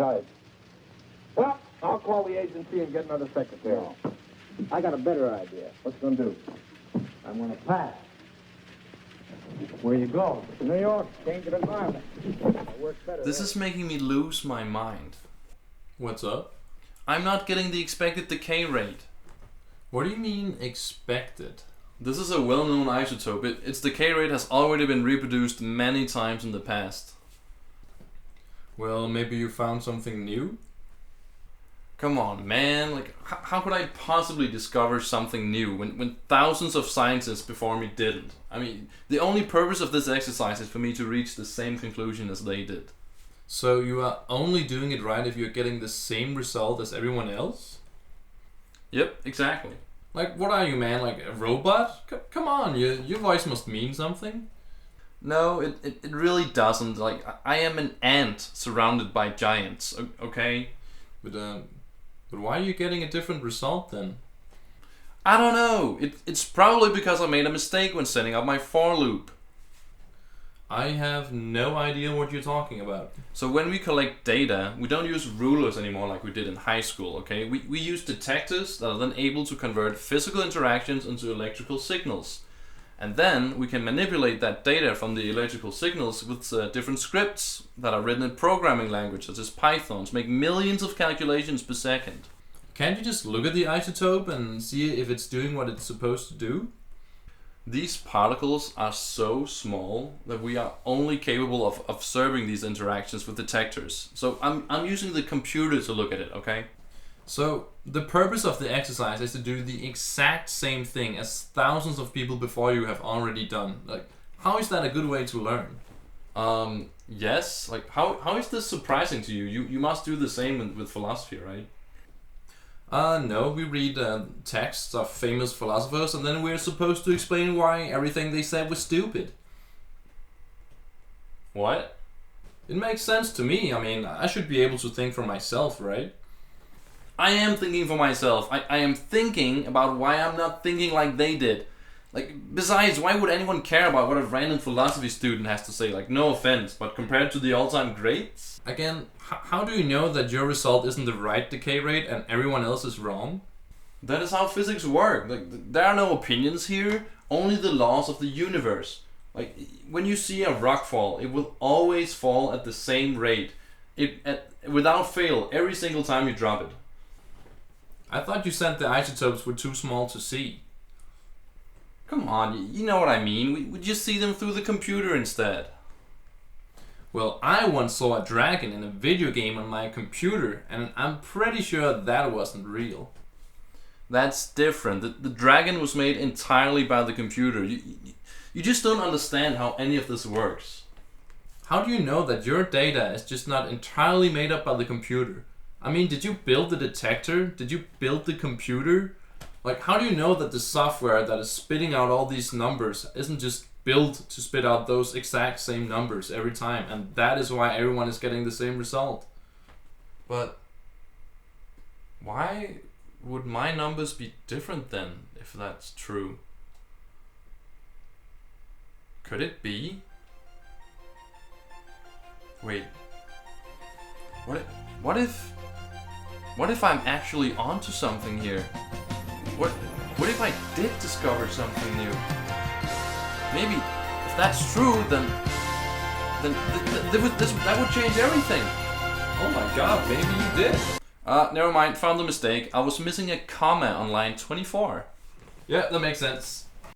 tight. Well, I'll call the agency and get another secretary. No. I got a better idea. What's it gonna do? I'm gonna pass. Where you go? To New York, change of environment. It works better This there. is making me lose my mind. What's up? I'm not getting the expected decay rate. What do you mean expected? This is a well-known isotope. Its decay rate has already been reproduced many times in the past. Well, maybe you found something new? Come on, man. Like, how could I possibly discover something new when thousands of scientists before me didn't? I mean, the only purpose of this exercise is for me to reach the same conclusion as they did. So you are only doing it right if you're getting the same result as everyone else? Yep, exactly. Like, what are you, man? Like a robot? Come on, your voice must mean something. No, it really doesn't. Like, I am an ant surrounded by giants, okay? But why are you getting a different result then? I don't know. It's probably because I made a mistake when setting up my for loop. I have no idea what you're talking about. So when we collect data, we don't use rulers anymore like we did in high school, okay? We use detectors that are then able to convert physical interactions into electrical signals. And then we can manipulate that data from the electrical signals with different scripts that are written in programming language such as Python to make millions of calculations per second. Can't you just look at the isotope and see if it's doing what it's supposed to do? These particles are so small that we are only capable of observing these interactions with detectors. So I'm using the computer to look at it, okay? So the purpose of the exercise is to do the exact same thing as thousands of people before you have already done. Like, how is that a good way to learn? Yes. Like, how is this surprising to you? You must do the same with philosophy, right? No, we read texts of famous philosophers and then we're supposed to explain why everything they said was stupid. What? It makes sense to me. I mean, I should be able to think for myself, right? I am thinking for myself. I am thinking about why I'm not thinking like they did. Like, besides, why would anyone care about what a random philosophy student has to say? Like, no offense, but compared to the all-time greats? Again, how do you know that your result isn't the right decay rate and everyone else is wrong? That is how physics work. Like, there are no opinions here, only the laws of the universe. Like, when you see a rock fall, it will always fall at the same rate. Without fail, every single time you drop it. I thought you said the isotopes were too small to see. Come on, you know what I mean. We just see them through the computer instead. Well, I once saw a dragon in a video game on my computer, and I'm pretty sure that wasn't real. That's different. The dragon was made entirely by the computer. You just don't understand how any of this works. How do you know that your data is just not entirely made up by the computer? I mean, did you build the detector? Did you build the computer? Like, how do you know that the software that is spitting out all these numbers isn't just built to spit out those exact same numbers every time, and that is why everyone is getting the same result? But why would my numbers be different then, if that's true? Could it be? Wait. What if I'm actually onto something here? What if I did discover something new? Maybe if that's true, then that would change everything. Oh my god, maybe you did. Never mind, found the mistake. I was missing a comma on line 24. Yeah, that makes sense.